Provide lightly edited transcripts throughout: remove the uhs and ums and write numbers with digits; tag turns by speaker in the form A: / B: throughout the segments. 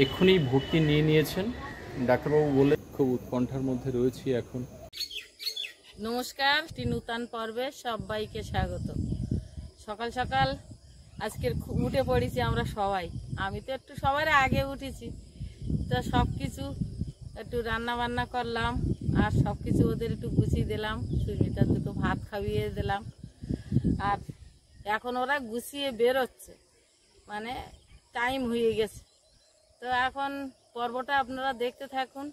A: এক্ষুনি ভর্তি নিয়ে নিয়েছেন ডাক্তারবাবু বলে। খুব উৎকণ্ঠার মধ্যে রয়েছি এখন।
B: নমস্কার, নূতন পর্বে সবাইকে স্বাগত। সকাল সকাল আজকের উঠে পড়েছি আমরা সবাই। আমি তো একটু সবার আগে উঠেছি, তো সব কিছু একটু রান্না বান্না করলাম আর সব কিছু ওদের একটু গুছিয়ে দিলাম। সুস্মিতার দুটো ভাত খাইয়ে দিলাম আর এখন ওরা গুছিয়ে বেরোচ্ছে, মানে টাইম হয়ে গেছে। তো এখন পর্বটা আপনারা দেখতে থাকুন,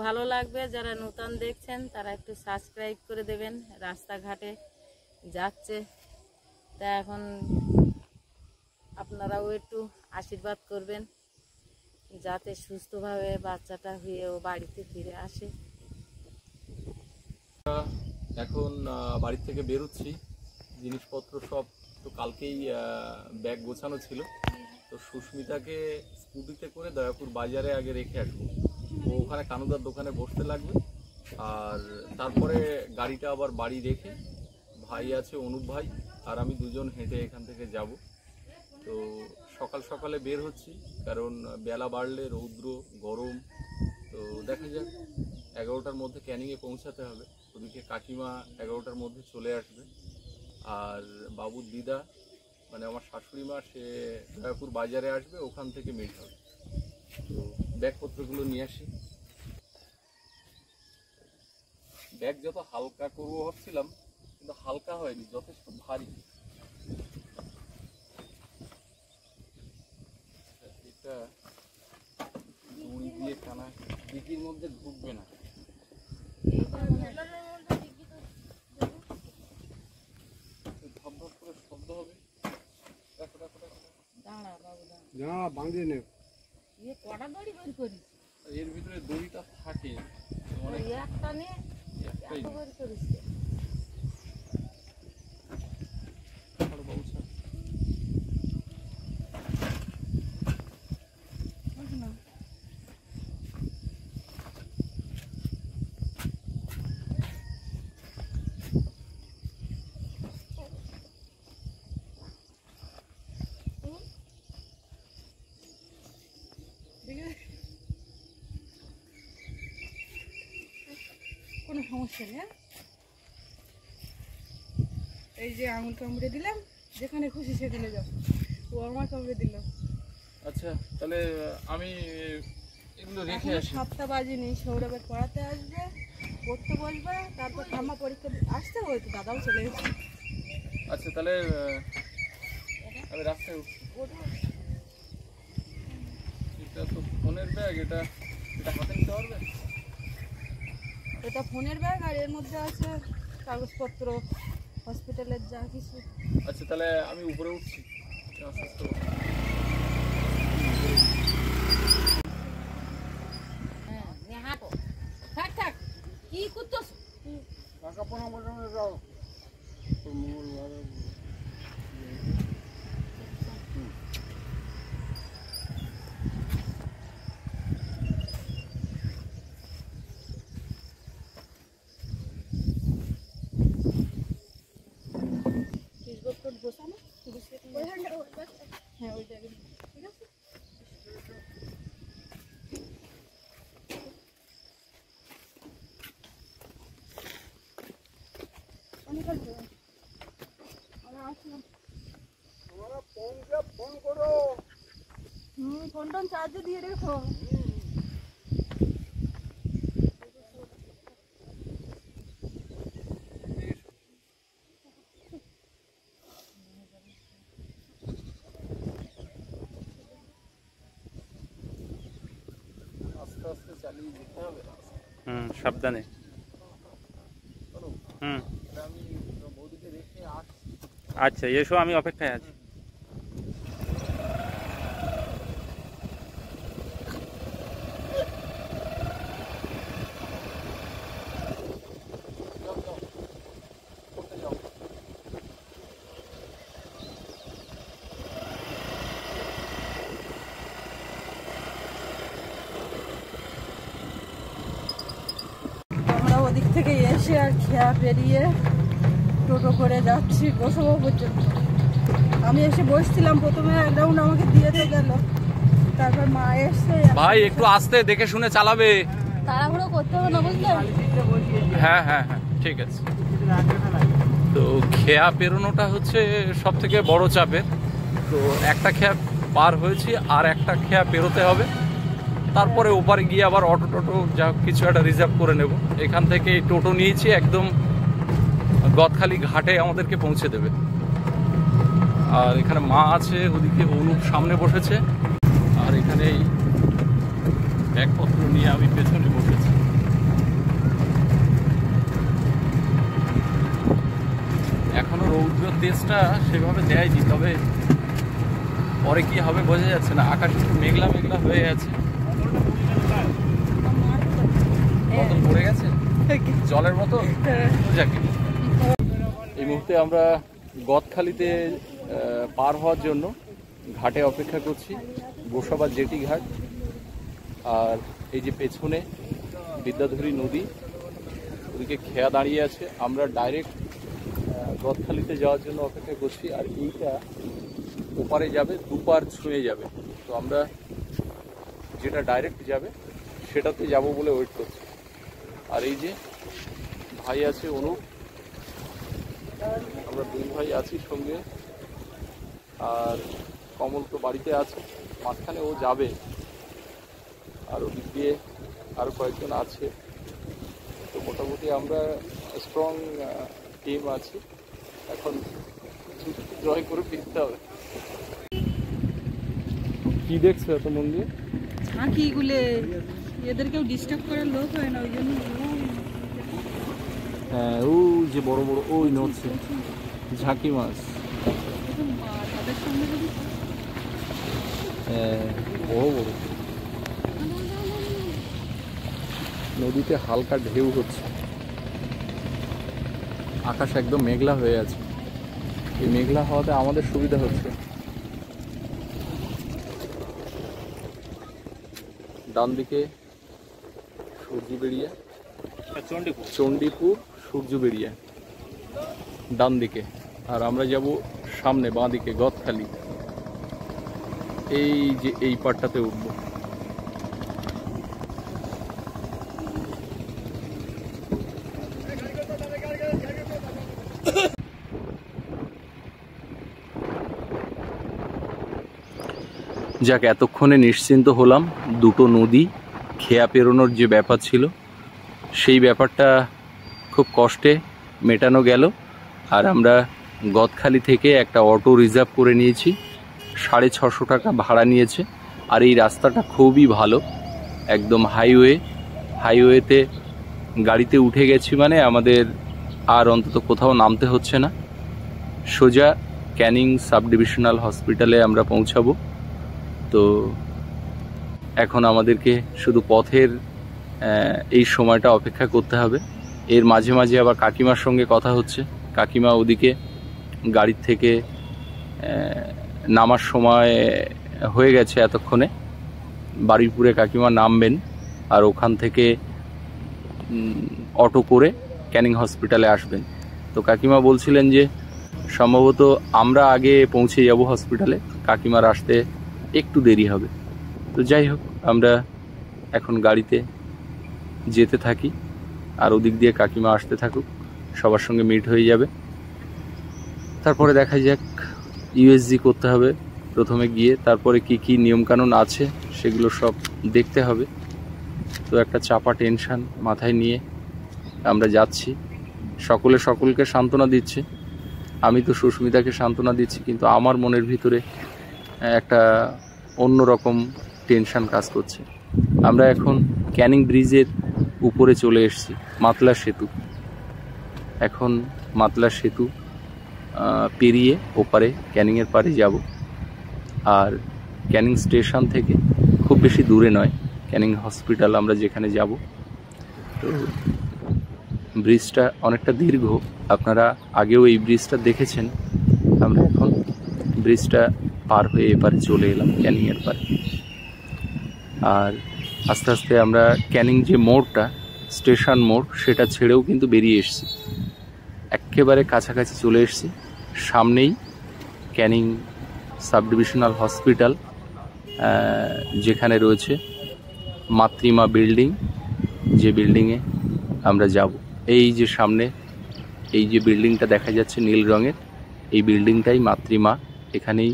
B: ভালো লাগবে। যারা নতুন দেখছেন তারা একটু সাবস্ক্রাইব করে দেবেন। রাস্তাঘাটে যাচ্ছে, তা এখন আপনারাও একটু আশীর্বাদ করবেন যাতে সুস্থভাবে বাচ্চাটা হয়ে ও বাড়িতে ফিরে আসে।
A: এখন বাড়ি থেকে বেরোচ্ছি, জিনিসপত্র সব তো কালকেই ব্যাগ গোছানো ছিল, তো সুস্মিতাকে স্কুটিতে করে দয়াপুর বাজারে আগে রেখে আসবো। ও ওখানে কানুদার দোকানে বসতে লাগবে, আর তারপরে গাড়িটা আবার বাড়ি রেখে ভাই আছে অনুপ ভাই আর আমি দুজন হেঁটে এখান থেকে যাব। তো সকাল সকালে বের হচ্ছি, কারণ বেলা বাড়লে রৌদ্র গরম, তো দেখা যাক 11টার মধ্যে ক্যানিংয়ে পৌঁছাতে হবে। ওদিকে কাকিমা 11টার মধ্যে চলে আসবে, আর বাবুর দিদা মানে আমার শাশুড়ি মা সে দয়াপুর বাজারে আসবে, ওখান থেকে মিট হবে। তো ব্যাগপত্রগুলো নিয়ে আসি। ব্যাগ যত হালকা করবো ভাবছিলাম, কিন্তু হালকা হয়নি, যথেষ্ট ভারী। এটা দড়ি দিয়ে টানা, ডিকির মধ্যে ঢুকবে না। ধপ করে শব্দ হবে। এর ভিতরে দড়িটা থাকে,
C: কোনো সমস্যা নেই। এই যে আঙুল কামড়ে দিলাম, যেখানে খুশি সেখানে যাও। ও আমার কামড়ে দিল।
A: আচ্ছা, তাহলে আমি এগুলো রেখে আসি।
C: 7টা বাজেনি, সৌরভের পড়াতে আসবে, পড়তে বসবে, তারপর ঠাম্মা পরীক্ষা আসতে হয়তো দাদাও চলে এসেছে।
A: আচ্ছা, তাহলে আমি রাস্তায় উঠছি। এটা তো ফোনের ব্যাগ, এটা হাতে নিতে পারবে?
C: এটা ফোনের ব্যাগ, আর এর মধ্যে আছে কাগজপত্র, হসপিটালের যা কিছু।
A: আচ্ছা, তাহলে আমি উপরে উঠছি।
B: কি করতেছ?
C: হ্যাঁ, ওই জায়গায় ঠিক আছে। ফোনটা চার্জে দিয়ে রেখো।
A: আস্তে আস্তে চালিয়ে যেতে হবে।
D: সাবধানে।
A: আমি বৌদিকে রেখে আসছি।
D: আচ্ছা, এসো, আমি অপেক্ষায় আছি।
C: আমরা ওদিক থেকে এসে আর খেয়া পেরিয়ে টোটো করে যাচ্ছি গোসাবা পর্যন্ত। আমি এসে বসছিলাম, প্রথমে এক রাউন্ড আমাকে দিয়ে তো গেল, তারপর মা এসছে।
A: ভাই একটু আস্তে দেখে শুনে চালাবে।
C: তাড়াহুড়ো করতে হবে না, বুঝলে?
A: হ্যাঁ হ্যাঁ হ্যাঁ, ঠিক আছে। তো খেয়া পেরোনোটা হচ্ছে সব থেকে বড় চাপের। তো একটা খেয়া পার হয়েছি, আর একটা খেয়া পেরোতে হবে। তারপরে ওপারে গিয়ে আবার অটো টোটো যা কিছু একটা রিজার্ভ করে নেব। এখান থেকে টোটো নিয়েছি, একদম গদখালি ঘাটে আমাদেরকে পৌঁছে দেবে। আর এখানে মা আছে, ওদিকে অনুপ সামনে বসেছে, আর এখানে এই ব্যাগপত্র নিয়ে আমি পেছনে বসেছি। এখনো রৌদ্র তেজটা সেভাবে দেয়নি, তবে পরে কি হবে বোঝা যাচ্ছে না। আকাশ একটু মেঘলা মেঘলা হয়ে আছে। বোতল পড়ে গেছে, জলের বোতল। যাকে এই মুহূর্তে আমরা গদখালিতে পার হওয়ার জন্য ঘাটে অপেক্ষা করছি, গোসাবা জেটি ঘাট। আর এই যে পেছনে বিদ্যাধরী নদী, ওদিকে খেয়া দাঁড়িয়ে আছে। আমরা ডাইরেক্ট গদখালিতে যাওয়ার জন্য অপেক্ষা করছি। আর এইটা ওপারে যাবে, দুপার ছুঁয়ে যাবে। তো আমরা যেটা ডাইরেক্ট যাবে সেটাতে যাব বলে ওয়েট করছি। আর এই যে ভাই আছে অনুপ, আমরা দুই ভাই আছি সঙ্গে। আর কমল তো বাড়িতে আছে, মাঝখানে ও যাবে। আর ওদিক দিয়ে আরও কয়েকজন আছে। তো মোটামুটি আমরা স্ট্রং টিম আছি। এখন জয় করে ফিরতে হবে। কি দেখছো এত মন দিয়ে?
C: ঝাঁকিগুলো, এদের কেউ ডিস্টার্ব করার লোক হয় না, ওই জন্য।
A: হ্যাঁ, ও যে বড় বড় ওই নড়ছে ঝাঁকি মাছ।
C: তাদের সঙ্গে যদি
A: হ্যাঁ, বড় বড়। নদীতে হালকা ঢেউ হচ্ছে, আকাশ একদম মেঘলা হয়ে আছে। এই মেঘলা হওয়াতে আমাদের সুবিধা হচ্ছে। ডান দিকে সূর্যবেড়িয়া, চণ্ডীপুর সূর্যবেড়িয়া ডান দিকে। আর আমরা যাব সামনে বাঁ দিকে গদখালি। এই যে এই পাটটাতে উঠবো। যাক, এতক্ষণে নিশ্চিন্ত হলাম। দুটো নদী খেয়া পেরোনোর যে ব্যাপার ছিল, সেই ব্যাপারটা খুব কষ্টে মেটানো গেল। আর আমরা গদখালি থেকে একটা অটো রিজার্ভ করে নিয়েছি, 650 টাকা ভাড়া নিয়েছে। আর এই রাস্তাটা খুবই ভালো, একদম হাইওয়েতে গাড়িতে উঠে গেছি মানে আমাদের আর অন্তত কোথাও নামতে হচ্ছে না। সোজা ক্যানিং সাব ডিভিশনাল হসপিটালে আমরা পৌঁছাবো। তো এখন আমাদেরকে শুধু পথের এই সময়টা অপেক্ষা করতে হবে। এর মাঝে মাঝে আবার কাকিমার সঙ্গে কথা হচ্ছে। কাকিমা ওদিকে গাড়ির থেকে নামার সময় হয়ে গেছে, এতক্ষণে বারুইপুরে কাকিমা নামবেন। আর ওখান থেকে অটো করে ক্যানিং হসপিটালে আসবেন। তো কাকিমা বলছিলেন যে সম্ভবত আমরা আগে পৌঁছে যাব হসপিটালে, কাকিমার আসতে একটু দেরি হবে। তো যাই হোক, আমরা এখন গাড়িতে যেতে থাকি, আর ওদিক দিয়ে কাকিমা আসতে থাকুক, সবার সঙ্গে মিট হয়ে যাবে। তারপরে দেখা যাক, ইউএসজি করতে হবে প্রথমে গিয়ে, তারপরে কি কি নিয়মকানুন আছে সেগুলো সব দেখতে হবে। তো একটা চাপা টেনশন মাথায় নিয়ে আমরা যাচ্ছি। সকলে সকলকে সান্ত্বনা দিচ্ছে, আমি তো সুস্মিতাকে সান্ত্বনা দিচ্ছি, কিন্তু আমার মনের ভিতরে একটা অন্যরকম টেনশন কাজ করছে। আমরা এখন ক্যানিং ব্রিজের উপরে চলে এসেছি, মাতলা সেতু। এখন মাতলা সেতু পেরিয়ে ওপারে ক্যানিংয়ের পারে যাব। আর ক্যানিং স্টেশন থেকে খুব বেশি দূরে নয় ক্যানিং হসপিটাল আমরা যেখানে যাব। তো ব্রিজটা অনেকটা দীর্ঘ, আপনারা আগেও এই ব্রিজটা দেখেছেন। আমরা এখন ব্রিজটা পার হয়ে এপারে চলে এলাম ক্যানিংয়ের পারে। আর আস্তে আস্তে আমরা ক্যানিং যে মোড়টা, স্টেশন মোড়, সেটা ছেড়েও কিন্তু বেরিয়ে এসেছি, একেবারে কাছাকাছি চলে এসেছি। সামনেই ক্যানিং সাব ডিভিশনাল হসপিটাল। যেখানে রয়েছে মাতৃমা বিল্ডিং, যে বিল্ডিংয়ে আমরা যাব। এই যে সামনে এই যে বিল্ডিংটা দেখা যাচ্ছে নীল রঙের, এই বিল্ডিংটাই মাতৃমা। এখানেই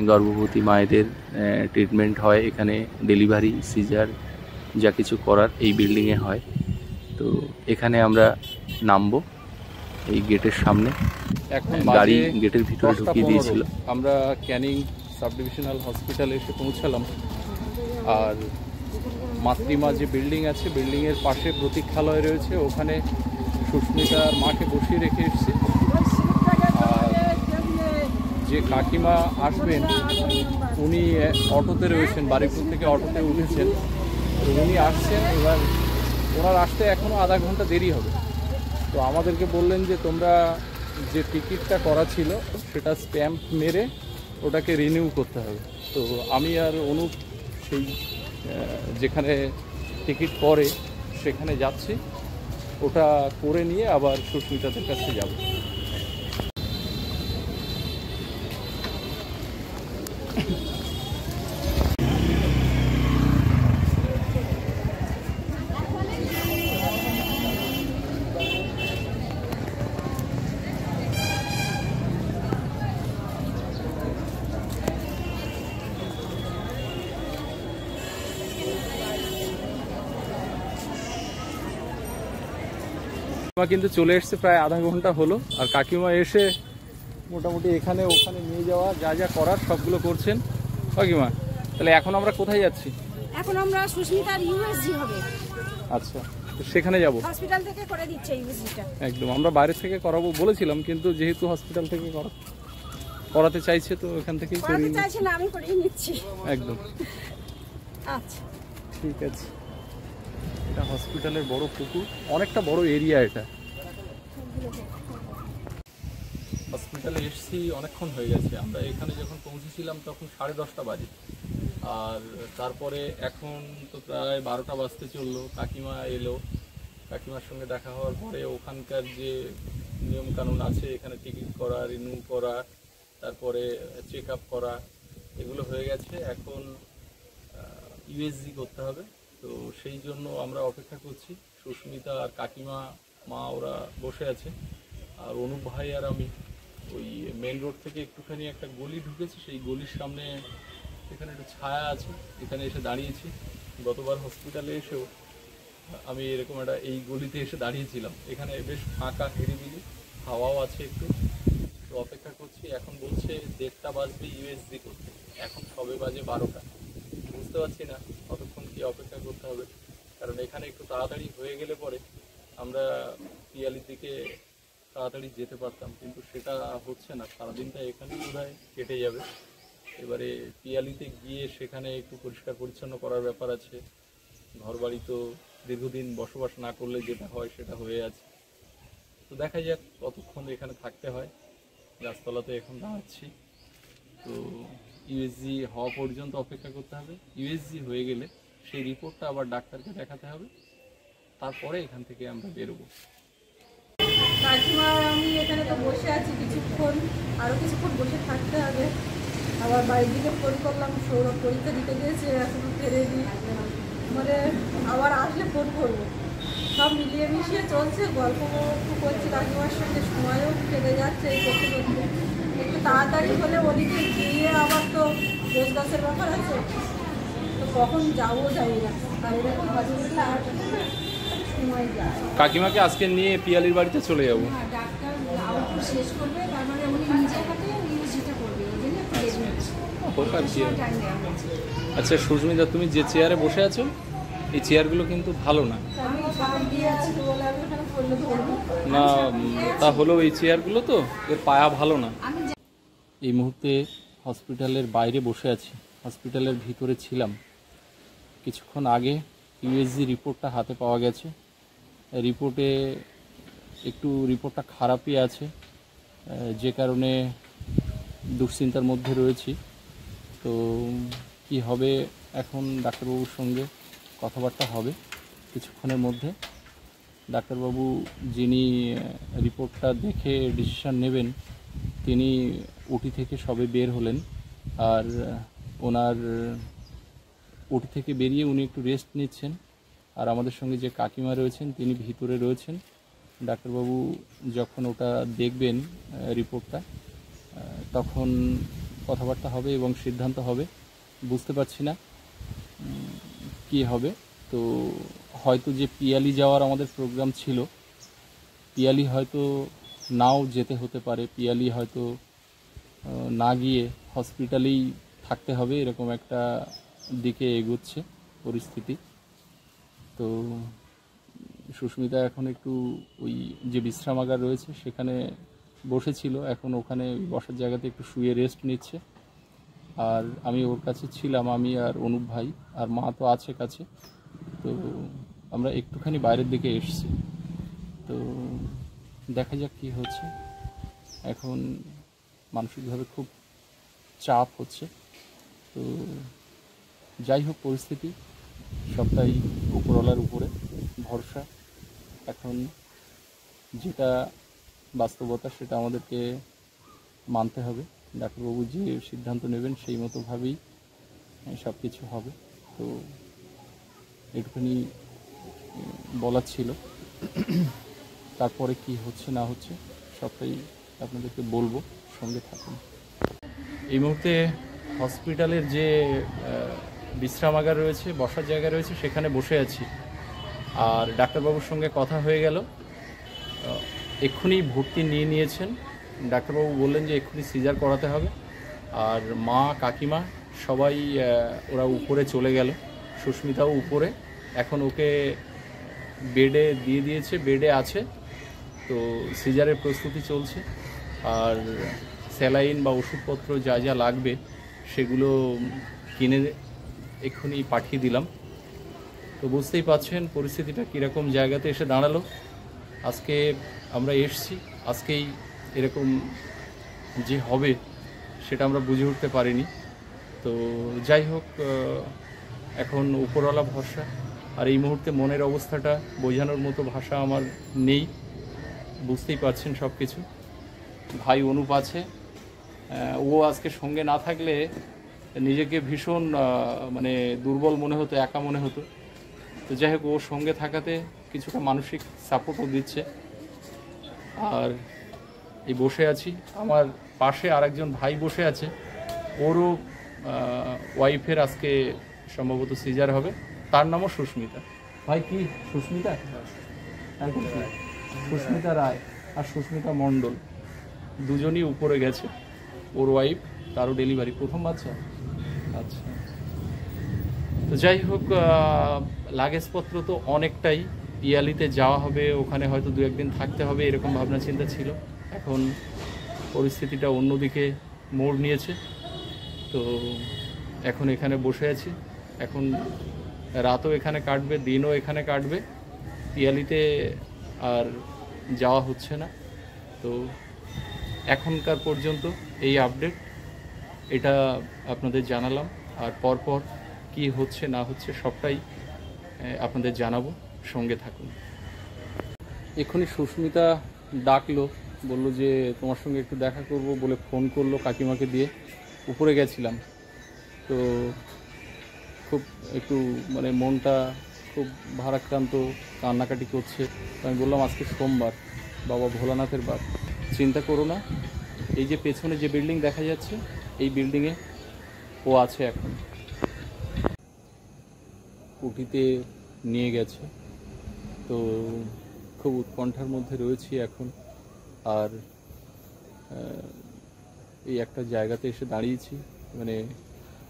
A: গর্ভবতী মায়েদের ট্রিটমেন্ট হয়, এখানে ডেলিভারি, সিজার যা কিছু করার এই বিল্ডিংয়ে হয়। তো এখানে আমরা নামবো এই গেটের সামনে। এখন গাড়ি গেটের ভিতরে ঢুকিয়ে দিয়েছিল। আমরা ক্যানিং সাব ডিভিশনাল হসপিটালে এসে পৌঁছালাম। আর মাতৃমা যে বিল্ডিং আছে, বিল্ডিংয়ের পাশে প্রতীক্ষালয় রয়েছে, ওখানে সুস্মিতার মাকে বসিয়ে রেখে এসেছি। আর যে কাকিমা আসবেন উনি অটোতে রয়েছেন, বারুইপুর থেকে অটোতে উঠেছেন। তো উনি আসছেন, এবার ওনার আসতে এখনও আধা ঘন্টা দেরি হবে। তো আমাদেরকে বললেন যে তোমরা যে টিকিটটা করা ছিল সেটা স্ট্যাম্প মেরে ওটাকে রিনিউ করতে হবে। তো আমি আর অনুপ সেই যেখানে টিকিট করে সেখানে যাচ্ছি, ওটা করে নিয়ে আবার সুস্মিতাদের কাছে যাব। কাকিমা কিন্তু চলে এসছে, প্রায় আধা ঘন্টা হলো। আর কাকিমা এসে মোটামুটি এখানে ওখানে নিয়ে যাওয়া যা যা করার সবগুলো করছেন। কাকিমা, তাহলে এখন আমরা কোথায় যাচ্ছি?
C: এখন আমরা সুস্মিতার ইউএসজি হবে।
A: আচ্ছা, তো সেখানে যাব।
C: হসপিটাল থেকে করে দিচ্ছে ইউএসজিটা।
A: একদম, আমরা বাইরে থেকে করাবো বলেছিলাম, কিন্তু যেহেতু হসপিটাল থেকে করাতে চাইছে তো এখান থেকেই করিয়ে নিচ্ছি।
C: চাইছে না, আমি করিয়ে নিচ্ছি।
A: একদম,
C: আচ্ছা
A: ঠিক আছে। এটা হসপিটালের বড় পুকুর, অনেকটা বড় এরিয়া এটা। হসপিটালে এসেছি অনেকক্ষণ হয়ে গেছে। আমরা এখানে যখন পৌঁছেছিলাম তখন 10:30 বাজে। আর তারপরে এখন তো প্রায় 12টা বাজতে চললো। কাকিমা এলো, কাকিমার সঙ্গে দেখা হওয়ার পরে ওখানকার যে নিয়মকানুন আছে, এখানে টিকিট করা, রিনিউ করা, তারপরে চেক আপ করা, এগুলো হয়ে গেছে। এখন ইউএসজি করতে হবে। তো সেই জন্য আমরা অপেক্ষা করছি। সুস্মিতা আর কাকিমা মা ওরা বসে আছে। আর অনুপ ভাই আর আমি ওই মেন রোড থেকে একটুখানি একটা গলি ঢুকেছি, সেই গলির সামনে এখানে একটা ছায়া আছে, এখানে এসে দাঁড়িয়েছি। গতবার হসপিটালে এসেও আমি এরকম একটা এই গলিতে এসে দাঁড়িয়েছিলাম। এখানে বেশ ফাঁকা, নিরিবিলি, হাওয়াও আছে একটু। তো অপেক্ষা করছি। এখন বলছে 1:30 বাজবে ইউএসজি করতে, এখন সবে বাজে 12টা। বুঝতে পারছি না কতক্ষণ কি অপেক্ষা করতে হবে, কারণ এখানে একটু তাড়াতাড়ি হয়ে গেলে পরে আমরা পিয়ালির দিকে তাড়াতাড়ি যেতে পারতাম, কিন্তু সেটা হচ্ছে না। সারাদিনটা এখানেই বোধহয় কেটে যাবে। এবারে পিয়ালিতে গিয়ে সেখানে একটু পরিষ্কার পরিচ্ছন্ন করার ব্যাপার আছে। ঘরবাড়ি তো দীর্ঘদিন বসবাস না করলে যেটা হয় সেটা হয়ে আছে। তো দেখা যাক কতক্ষণ এখানে থাকতে হয়। গাছতলাতে এখন দাঁড়াচ্ছি। তো ইউএসজি হওয়া পর্যন্ত অপেক্ষা করতে হবে। ইউএসজি হয়ে গেলে সেই রিপোর্টটা আবার ডাক্তারকে দেখাতে হবে, তারপরে এখান থেকে আমরা বেরোবো।
C: কাকিমা আমি এখানে তো বসে আছি কিছুক্ষণ, আরও কিছুক্ষণ বসে থাকতে হবে। আবার বাড়ির দিকে ফোন করলাম, সৌরভ পরীক্ষা দিতে গিয়েছে, এখনো ফেরেনি। মানে আবার আসলে ফোন করবো। সব মিলিয়ে মিশিয়ে চলছে, গল্প করছি কাকিমার সঙ্গে, সময়ও কেটে যাচ্ছে এই করতে করতে। একটু তাড়াতাড়ি হলে ওদিকে গিয়ে আবার তো গোছ গাছের ব্যাপার আছে, তো কখন যাবো জানি না। আর এরকম হসপিটালে আর সময় যায়।
A: কাকিমাকে আজকে নিয়ে পিয়ালির বাড়িতে চলে যাবো।
C: ডাক্তার আউটপুট শেষ করবে, তারপরে উনি নিজের হাতে ইউএসজিটা করবে, ওই জন্য
A: হোক আর কি।
C: টাইম দেওয়া হয়েছে।
A: আচ্ছা সুস্মিতা, তুমি যে চেয়ারে বসে আছো এই চেয়ারগুলো কিন্তু ভালো না।
C: আমি সার দিয়ে আছি তো বলে আমি ওখানে পড়লে ধরবো
A: না, তা হলেও এই চেয়ারগুলো তো এর পায়া ভালো না। এই মুহূর্তে হসপিটালের বাইরে বসে আছি, হসপিটালের ভিতরে ছিলাম। কিছুক্ষণ আগে ইউএসজি রিপোর্টটা হাতে পাওয়া গেছে। রিপোর্টে রিপোর্টটা খারাপই আছে, যে কারণে দুশ্চিন্তার মধ্যে রয়েছি। তো কি হবে এখন ডাক্তারবাবুর সঙ্গে কথাবার্তা হবে কিছুক্ষণের মধ্যে। ডাক্তারবাবু যিনি রিপোর্টটা দেখে ডিসিশন নেবেন তিনি ওটি থেকে সবে বের হলেন। আর ওনার ওটি থেকে বেরিয়ে উনি একটু রেস্ট নিচ্ছেন। আর আমাদের সঙ্গে যে কাকিমা রয়েছেন তিনি ভিতরে রয়েছেন। ডাক্তারবাবু যখন ওটা দেখবেন রিপোর্টটা, তখন কথাবার্তা হবে এবং সিদ্ধান্ত হবে। বুঝতে পারছি না কি হবে। তো হয়তো যে পিয়ালি যাওয়ার আমাদের প্রোগ্রাম ছিল, পিয়ালি হয়তো নাও যেতে হতে পারে, পিয়ালি হয়তো না গিয়ে হসপিটালেই থাকতে হবে, এরকম একটা দিকে এগোচ্ছে পরিস্থিতি। তো সুস্মিতা এখন একটু ওই যে বিশ্রামাগার রয়েছে সেখানে বসেছিল, এখন ওখানে বসার জায়গাতে একটু শুয়ে রেস্ট নিচ্ছে। আর আমি ওর কাছে ছিলাম, আমি আর অনুপ ভাই, আর মা তো আছে কাছে। তো আমরা একটুখানি বাইরের দিকে এসেছি। তো দেখা যাক কী হচ্ছে। এখন মানসিকভাবে খুব চাপ হচ্ছে। তো যাই হোক, পরিস্থিতি সবটাই উপরওয়ালার উপরে ভরসা। এখন যেটা বাস্তবতা সেটা আমাদেরকে মানতে হবে। ডাক্তারবাবু যে সিদ্ধান্ত নেবেন সেই মতোভাবেই সব কিছু হবে। তো একটুখানি বলার ছিল। তারপরে কি হচ্ছে না হচ্ছে সবটাই আপনাদেরকে বলবো, সঙ্গে থাকুন। এই মুহূর্তে হসপিটালের যে বিশ্রামাগার রয়েছে, বসার জায়গা রয়েছে, সেখানে বসে আছি। আর ডাক্তারবাবুর সঙ্গে কথা হয়ে গেল, এক্ষুনি ভর্তি নিয়ে নিয়েছেন। ডাক্তারবাবু বললেন যে এক্ষুনি সিজার করাতে হবে। আর মা, কাকিমা সবাই ওরা উপরে চলে গেল, সুস্মিতাও উপরে। এখন ওকে বেডে দিয়ে দিয়েছে, বেডে আছে। তো সিজারের প্রস্তুতি চলছে। আর স্যালাইন বা ওষুধপত্র যা যা লাগবে সেগুলো কিনে এক্ষুনি পাঠিয়ে দিলাম। তো বুঝতেই পারছেন পরিস্থিতিটা কীরকম জায়গাতে এসে দাঁড়ালো। আজকে আমরা এসছি, আজকেই এরকম যে হবে সেটা আমরা বুঝে উঠতে পারিনি। তো যাই হোক, এখন উপরওয়ালা ভরসা। আর এই মুহূর্তে মনের অবস্থাটা বোঝানোর মতো ভাষা আমার নেই, বুঝতেই পারছেন সব কিছু। ভাই অনুপ আছে, ও আজকে সঙ্গে না থাকলে নিজেকে ভীষণ মানে দুর্বল মনে হতো, একা মনে হতো। তো যাই হোক, ওর সঙ্গে থাকাতে কিছুটা মানসিক সাপোর্টও দিচ্ছে। আর এই বসে আছি, আমার পাশে আরেকজন ভাই বসে আছে, ওরও ওয়াইফের আজকে সম্ভবত সিজার হবে। তার নামও সুস্মিতা। ভাই কি সুস্মিতা? সুস্মিতা রায় আর সুস্মিতা মণ্ডল দুজনই উপরে গেছে। ওর ওয়াইফ, তারও ডেলিভারি, প্রথম বাচ্চা। আচ্ছা, তো যাই হোক, লাগেজপত্র তো অনেকটাই। পিয়ালিতে যাওয়া হবে, ওখানে হয়তো 2-1 দিন থাকতে হবে, এরকম ভাবনা চিন্তা ছিল। এখন পরিস্থিতিটা অন্যদিকে মোড় নিয়েছে। তো এখন এখানে বসে আছি। এখন রাতও এখানে কাটবে, দিনও এখানে কাটবে। পিয়ালিতে আর যাওয়া হচ্ছে না। তো এখনকার পর্যন্ত এই আপডেট, এটা আপনাদের জানালাম। আর পরপর কি হচ্ছে না হচ্ছে সবটাই আপনাদের জানাবো, সঙ্গে থাকুন। এক্ষুনি সুস্মিতা ডাকলো, বললো যে তোমার সঙ্গে একটু দেখা করব বলে ফোন করলো কাকিমাকে দিয়ে। উপরে গেছিলাম, তো খুব একটু মানে মনটা খুব ভারাক্রান্ত, কান্নাকাটি করছে। আমি বললাম আজকে সোমবার, বাবা ভোলানাথের বার, চিন্তা করো না। এই যে পেছনে যে বিল্ডিং দেখা যাচ্ছে, এই বিল্ডিংয়ে ও আছে। এখন উটিতে নিয়ে গেছে। তো খুব উৎকণ্ঠার মধ্যে রয়েছি এখন। আর এই একটা জায়গাতে এসে দাঁড়িয়েছি, মানে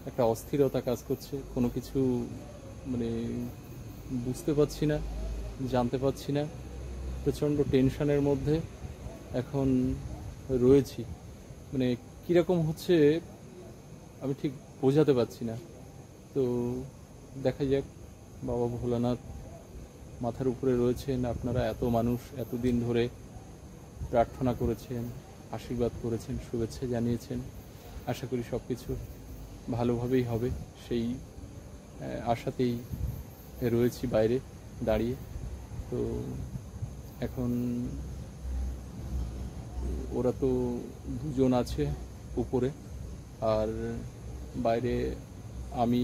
A: একটা অস্থিরতা কাজ করছে। কোনো কিছু মানে বুঝতে পারছি না, জানতে পারছি না। প্রচণ্ড টেনশনের মধ্যে এখন রয়েছি। মানে কীরকম হচ্ছে আমি ঠিক বোঝাতে পারছি না। তো দেখা যাক, বাবা ভোলানাথ মাথার উপরে রয়েছেন। আপনারা এত মানুষ এতদিন ধরে প্রার্থনা করেছেন, আশীর্বাদ করেছেন, শুভেচ্ছা জানিয়েছেন। আশা করি সব কিছু ভালোভাবেই হবে, সেই আশাতেই রয়েছি বাইরে দাঁড়িয়ে। তো এখন ওরা তো দুজন আছে উপরে, আর বাইরে আমি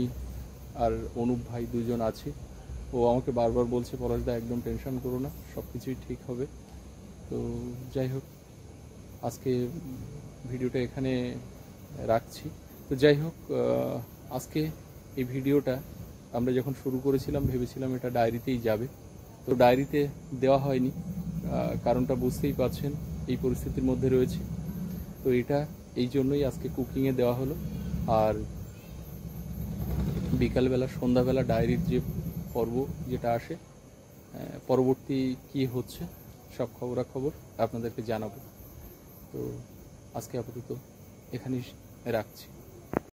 A: আর অনুপ ভাই দুজন আছি। ও আমাকে বারবার বলছে পলাশদা একদম টেনশন করো না, সব কিছুই ঠিক হবে। তো যাই হোক, আজকে ভিডিওটা এখানে রাখছি। তো যাই হোক, আজকে এই ভিডিওটা আমরা যখন শুরু করেছিলাম ভেবেছিলাম এটা ডায়েরিতেই যাবে, তো ডায়েরিতে দেওয়া হয়নি। কারণটা বুঝতেই পারছেন, এই পরিস্থিতির মধ্যে রয়েছে। তো এটা এই জন্যই আজকে কুকিংয়ে দেওয়া হলো। আর বিকালবেলা সন্ধ্যাবেলা ডায়েরির যে পর্ব যেটা আসে, পরবর্তী কি হচ্ছে সব খবরাখবর আপনাদেরকে জানাবো। তো আজকে আপাতত এখানেই রাখছি।